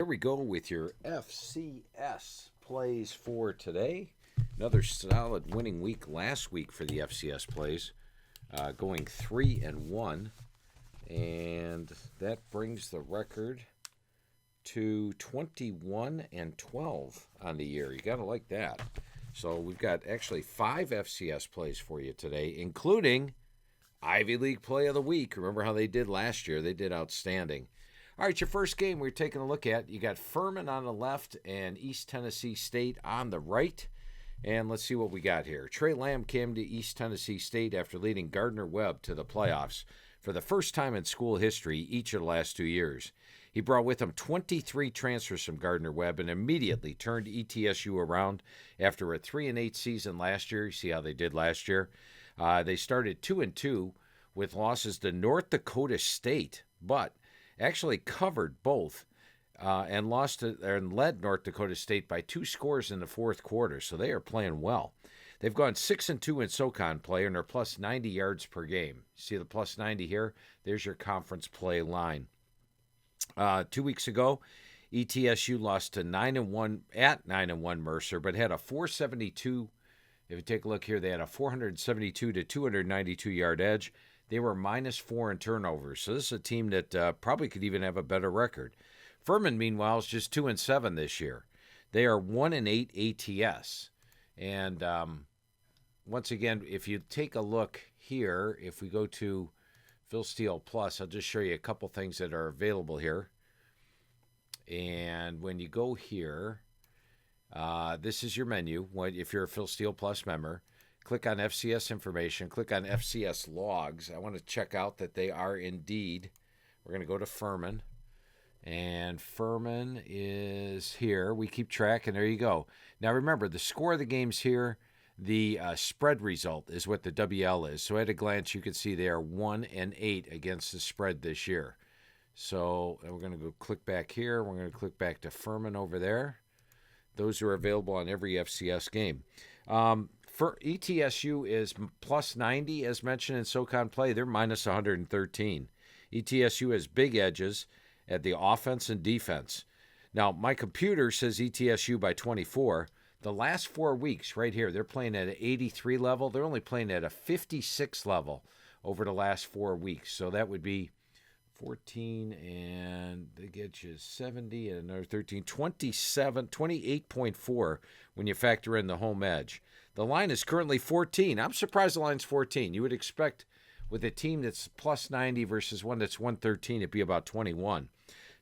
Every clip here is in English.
we go with your FCS plays for today. Another solid winning week last week for the FCS plays, going 3-1, and that brings the record to 21-12 on the year. You gotta like that. So we've got actually 5 FCS plays for you today, including Ivy League Play of the Week. Remember how they did last year? They did outstanding. All right, your first game we're taking a look at, you got Furman on the left and East Tennessee State on the right. And let's see what we got here. Trey Lamb came to East Tennessee State after leading Gardner-Webb to the playoffs for the first time in school history each of the last 2 years. He brought with him 23 transfers from Gardner-Webb and immediately turned ETSU around after a 3-8 season last year. You see how they did last year? They started 2-2 with losses to North Dakota State, but actually covered both and led North Dakota State by 2 scores in the fourth quarter, so they are playing well. They've gone 6-2 in SoCon play and are plus 90 yards per game. See the plus 90 here? There's your conference play line. 2 weeks ago, ETSU lost to 9-1 at 9-1 Mercer, but had a 472. If you take a look here, they had a 472 to 292 yard edge. They were -4 in turnovers, so this is a team that probably could even have a better record. Furman, meanwhile, is just 2-7 this year. They are 1-8 ATS. And once again, if you take a look here, if we go to Phil Steele Plus, I'll just show you a couple things that are available here. And when you go here, this is your menu. If you're a Phil Steele Plus member, click on FCS information, click on FCS logs. I want to check out that they are indeed. We're going to go to Furman, and Furman is here. We keep track, and there you go. Now remember, the score of the games here, the spread result is what the WL is. So at a glance, you can see they are 1-8 against the spread this year. So we're going to go click back here. We're going to click back to Furman over there. Those are available on every FCS game. For ETSU is plus 90, as mentioned in SoCon play. They're minus 113. ETSU has big edges at the offense and defense. Now, my computer says ETSU by 24. The last 4 weeks right here, they're playing at an 83 level. They're only playing at a 56 level over the last 4 weeks. So that would be 14, and they get you 70 and another 13, 27, 28.4 when you factor in the home edge. The line is currently 14. I'm surprised the line's 14. You would expect with a team that's plus 90 versus one that's 113, it'd be about 21.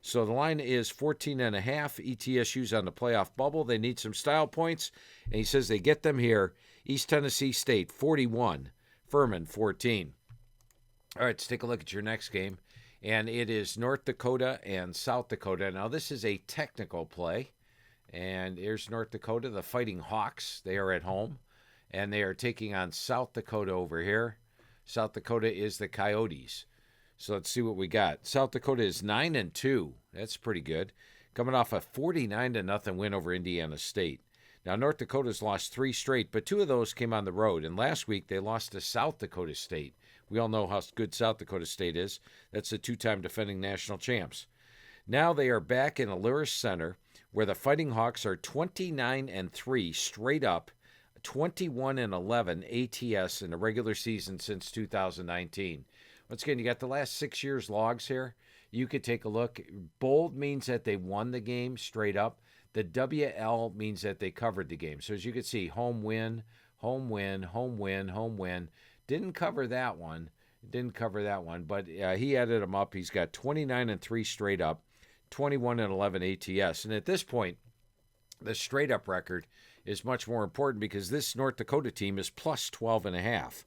So the line is 14.5. ETSU's on the playoff bubble. They need some style points, and he says they get them here. East Tennessee State, 41. Furman, 14. All right, let's take a look at your next game. And it is North Dakota and South Dakota. Now, this is a technical play. And here's North Dakota, the Fighting Hawks. They are at home. And they are taking on South Dakota over here. South Dakota is the Coyotes. So let's see what we got. South Dakota is 9-2. That's pretty good. Coming off a 49-0 win over Indiana State. Now, North Dakota's lost 3 straight, but 2 of those came on the road. And last week, they lost to South Dakota State. We all know how good South Dakota State is. That's the 2-time defending national champs. Now they are back in Alerus Center, where the Fighting Hawks are 29-3 straight up, 21-11 ATS in the regular season since 2019. Once again, you got the last 6 years logs here. You could take a look. Bold means that they won the game straight up. The WL means that they covered the game. So as you can see, home win, home win, home win, home win. Didn't cover that one, but he added them up. He's got 29-3 straight up, 21-11 ATS. And at this point, the straight up record is much more important because this North Dakota team is plus 12.5.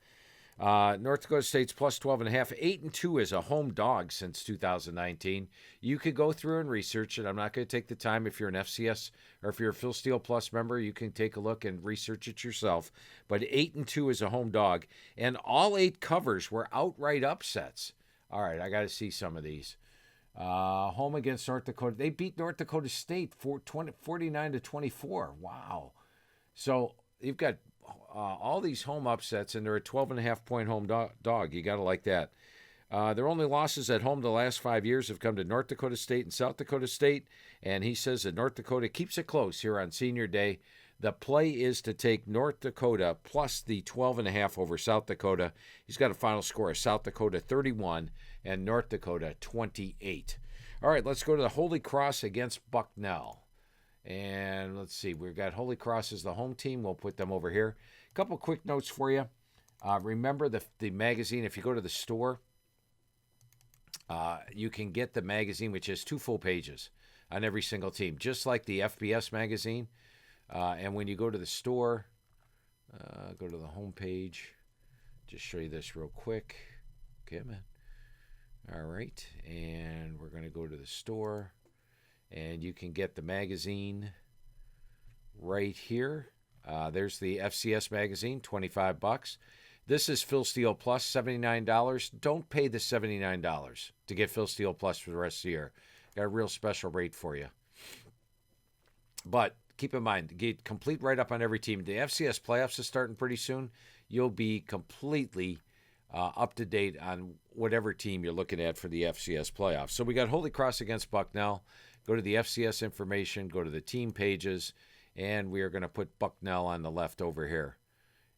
North Dakota State's plus 12.5. 8-2 is a home dog since 2019. You could go through and research it. I'm not going to take the time. If you're an FCS or if you're a Phil Steele Plus member, you can take a look and research it yourself. But 8-2 is a home dog. And all 8 covers were outright upsets. All right, I got to see some of these. Home against North Dakota. They beat North Dakota State 49-24. Wow. So you've got all these home upsets, and they're a 12.5 point home dog. You got to like that. Their only losses at home the last 5 years have come to North Dakota State and South Dakota State, and he says that North Dakota keeps it close here on Senior Day. The play is to take North Dakota plus the 12.5 over South Dakota. He's got a final score of South Dakota 31 and North Dakota 28. All right, let's go to the Holy Cross against Bucknell. And let's see, we've got Holy Cross as the home team. We'll put them over here. A couple quick notes for you. Remember the magazine, if you go to the store, you can get the magazine, which has 2 full pages on every single team, just like the FBS magazine. And when you go to the store, go to the home page. Just show you this real quick. Come in. All right, and we're going to go to the store, and you can get the magazine right here. There's the FCS magazine, $25. This is Phil Steele Plus, $79. Don't pay the $79 to get Phil Steele Plus for the rest of the year. Got a real special rate for you. But keep in mind, get complete write-up on every team. The FCS playoffs is starting pretty soon. You'll be completely up to date on whatever team you're looking at for the FCS playoffs. So we got Holy Cross against Bucknell. Go to the FCS information, go to the team pages, and we are going to put Bucknell on the left over here.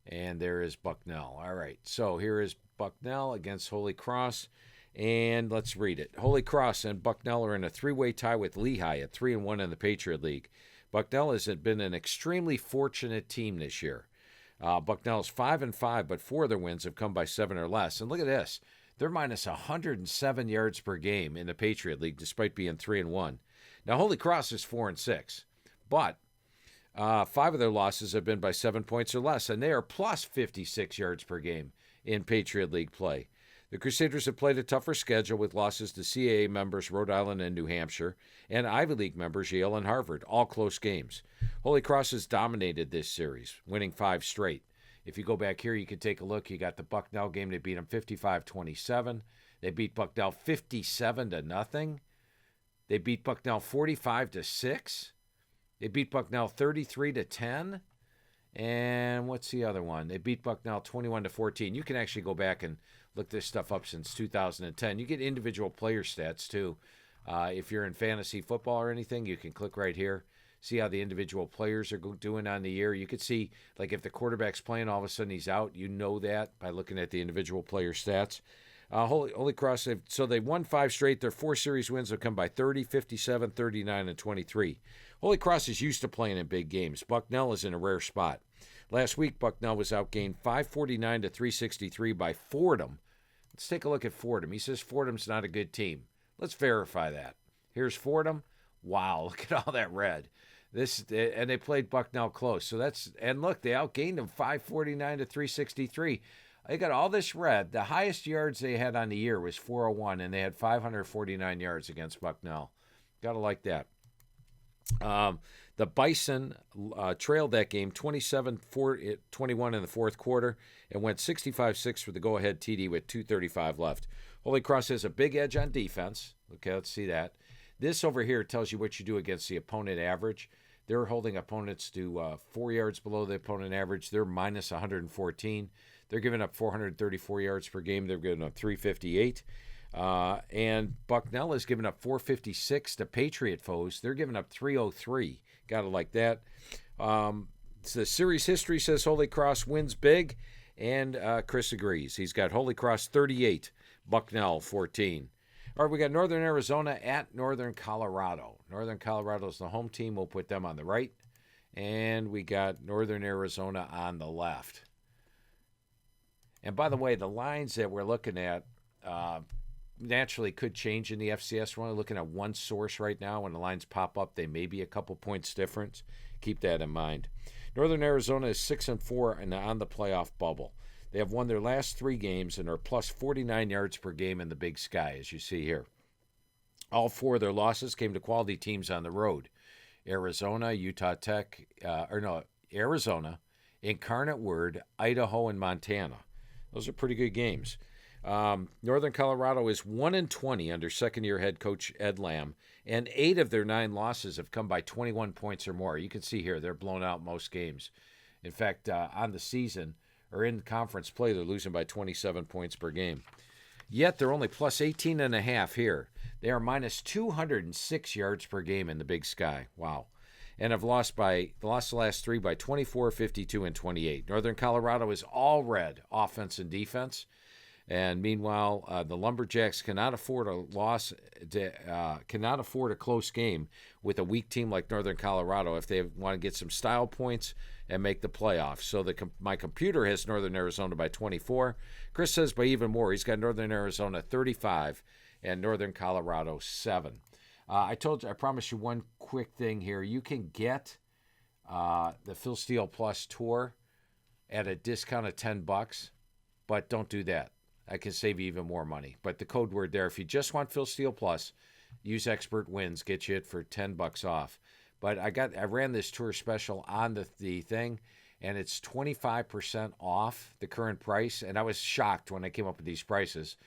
And there is Bucknell. All right, so here is Bucknell against Holy Cross, and let's read it. Holy Cross and Bucknell are in a 3-way tie with Lehigh at 3-1 in the Patriot League. Bucknell has been an extremely fortunate team this year. Bucknell is 5-5, but 4 of their wins have come by 7 or less. And look at this. They're minus 107 yards per game in the Patriot League, despite being 3-1. Now, Holy Cross is 4-6, but 5 of their losses have been by 7 points or less, and they are plus 56 yards per game in Patriot League play. The Crusaders have played a tougher schedule with losses to CAA members Rhode Island and New Hampshire, and Ivy League members Yale and Harvard, all close games. Holy Cross has dominated this series, winning 5 straight. If you go back here, you can take a look. You got the Bucknell game. They beat them 55-27. They beat Bucknell 57-0. They beat Bucknell 45-6. They beat Bucknell 33-10. And what's the other one? They beat Bucknell 21-14. You can actually go back and look this stuff up since 2010. You get individual player stats, too. If you're in fantasy football or anything, you can click right here. See how the individual players are doing on the year. You could see, like, if the quarterback's playing, all of a sudden he's out. You know that by looking at the individual player stats. Holy Cross, so they won 5 straight. Their 4 series wins have come by 30, 57, 39, and 23. Holy Cross is used to playing in big games. Bucknell is in a rare spot. Last week, Bucknell was outgained 549-363 by Fordham. Let's take a look at Fordham. He says Fordham's not a good team. Let's verify that. Here's Fordham. Wow, look at all that red. And they played Bucknell close. And look, they outgained them 549-363. They got all this red. The highest yards they had on the year was 401, and they had 549 yards against Bucknell. Got to like that. The Bison trailed that game 27-21 in the fourth quarter and went 65-6 for the go-ahead TD with 2:35 left. Holy Cross has a big edge on defense. Okay, let's see that. This over here tells you what you do against the opponent average. They're holding opponents to 4 yards below the opponent average. They're minus 114. They're giving up 434 yards per game. They're giving up 358. And Bucknell has given up 456 to Patriot foes. They're giving up 303. Got to like that. So the series history says Holy Cross wins big, and Chris agrees. He's got Holy Cross 38, Bucknell 14. All right, we got Northern Arizona at Northern Colorado. Northern Colorado is the home team. We'll put them on the right. And we got Northern Arizona on the left. And by the way, the lines that we're looking at naturally could change in the FCS. We're only looking at one source right now. When the lines pop up, they may be a couple points difference. Keep that in mind. Northern Arizona is 6-4 and on the playoff bubble. They have won their last 3 games and are plus 49 yards per game in the Big Sky, as you see here. All 4 of their losses came to quality teams on the road. Arizona, Utah Tech, Arizona, Incarnate Word, Idaho, and Montana. Those are pretty good games. Northern Colorado is 1-20 under second-year head coach Ed Lamb, and 8 of their 9 losses have come by 21 points or more. You can see here they're blown out most games. In fact, on the season or in conference play, they're losing by 27 points per game. Yet they're only plus 18.5 here. They are minus 206 yards per game in the Big Sky. Wow. And have lost the last three by 24, 52, and 28. Northern Colorado is all red, offense and defense. And meanwhile, the Lumberjacks cannot afford cannot afford a close game with a weak team like Northern Colorado if they want to get some style points and make the playoffs. So my computer has Northern Arizona by 24. Chris says by even more. He's got Northern Arizona 35 and Northern Colorado 7. I promised you one quick thing here. You can get the Phil Steele Plus tour at a discount of $10, but don't do that. I can save you even more money. But the code word there, if you just want Phil Steele Plus, use Expert Wins, get you it for $10 off. But I ran this tour special on the thing, and it's 25% off the current price. And I was shocked when I came up with these prices.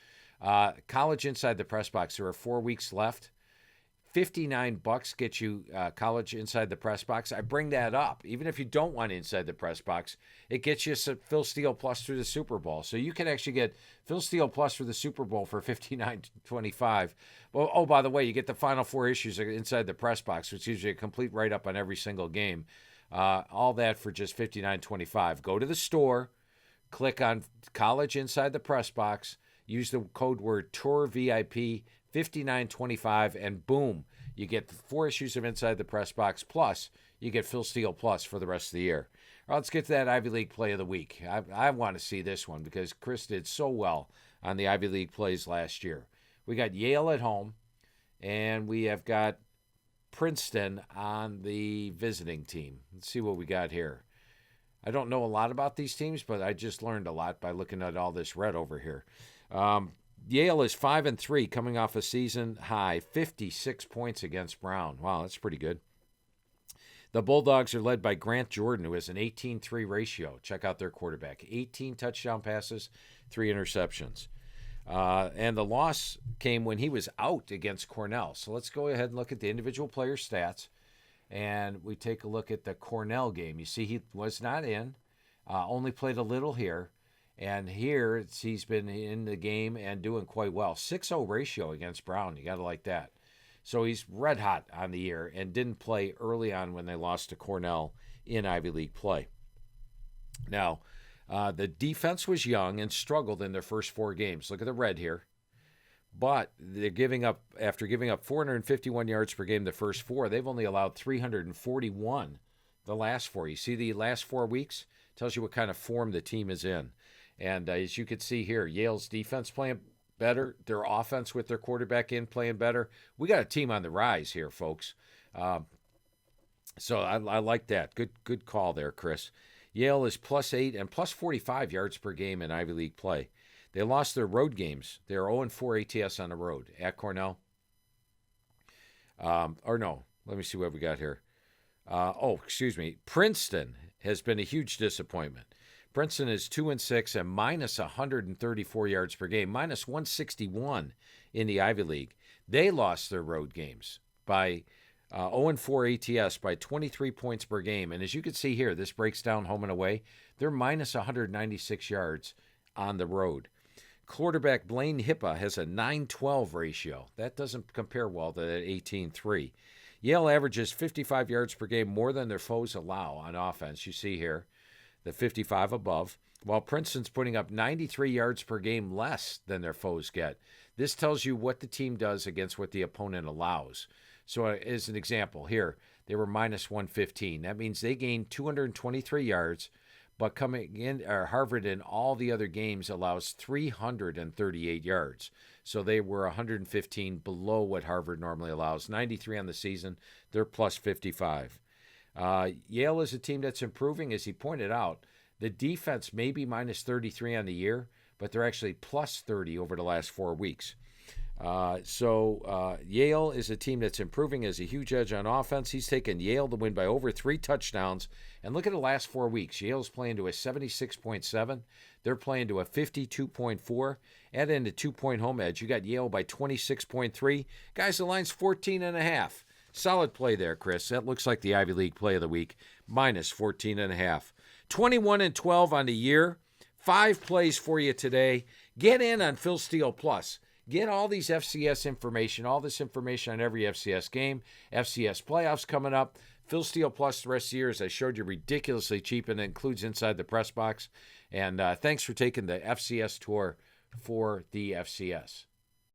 College Inside the Press Box, there are 4 weeks left. $59 gets you College Inside the Press Box. I bring that up. Even if you don't want Inside the Press Box, it gets you Phil Steele Plus through the Super Bowl. So you can actually get Phil Steele Plus for the Super Bowl for $59.25. Well, oh, by the way, you get the final 4 issues of Inside the Press Box, which gives you a complete write-up on every single game. All that for just $59.25. Go to the store, click on College Inside the Press Box, use the code word TOURVIP, $59.25, and boom, you get 4 issues of Inside the Press Box, plus you get Phil Steele Plus for the rest of the year. All right, let's get to that Ivy League Play of the Week. I want to see this one because Chris did so well on the Ivy League plays last year. We got Yale at home, and we have got Princeton on the visiting team. Let's see what we got here. I don't know a lot about these teams, but I just learned a lot by looking at all this red over here. Yale is 5-3, coming off a season high 56 points against Brown. Wow, that's pretty good. The Bulldogs are led by Grant Jordan, who has an 18-3 ratio. Check out their quarterback. 18 touchdown passes, 3 interceptions. And the loss came when he was out against Cornell. So let's go ahead and look at the individual player stats. And we take a look at the Cornell game. You see he was not in, only played a little here. And here, he's been in the game and doing quite well. 6-0 ratio against Brown. You got to like that. So he's red hot on the year and didn't play early on when they lost to Cornell in Ivy League play. Now, the defense was young and struggled in their first 4 games. Look at the red here. But they're after giving up 451 yards per game the first 4, they've only allowed 341 the last 4. You see the last 4 weeks? Tells you what kind of form the team is in. And as you can see here, Yale's defense playing better. Their offense with their quarterback in playing better. We got a team on the rise here, folks. So I like that. Good call there, Chris. Yale is +8 and +45 yards per game in Ivy League play. They lost their road games. They're 0-4 ATS on the road at Cornell. Let me see what we got here. Princeton has been a huge disappointment. Princeton is 2-6 and minus 134 yards per game, minus 161 in the Ivy League. They lost their road games by 0-4 ATS by 23 points per game. And as you can see here, this breaks down home and away. They're minus 196 yards on the road. Quarterback Blaine Hippa has a 9-12 ratio. That doesn't compare well to that 18-3. Yale averages 55 yards per game more than their foes allow on offense. You see here, the 55 above, while Princeton's putting up 93 yards per game less than their foes get. This tells you what the team does against what the opponent allows. So as an example, here, they were minus 115. That means they gained 223 yards, but coming in, Harvard in all the other games allows 338 yards. So they were 115 below what Harvard normally allows. 93 on the season. They're plus 55. Yale is a team that's improving, as he pointed out. The defense may be minus 33 on the year, but they're actually plus 30 over the last 4 weeks. Yale is a team that's improving, has a huge edge on offense. He's taken Yale to win by over 3 touchdowns. And look at the last 4 weeks. Yale's playing to a 76.7. They're playing to a 52.4. Add in the 2-point home edge. You got Yale by 26.3. Guys, the line's 14.5. Solid play there, Chris. That looks like the Ivy League play of the week, minus 14.5. 21-12 on the year. 5 plays for you today. Get in on Phil Steele Plus. Get all these FCS information, all this information on every FCS game, FCS playoffs coming up. Phil Steele Plus the rest of the year, as I showed you, ridiculously cheap, and it includes Inside the Press Box. And thanks for taking the FCS tour for the FCS.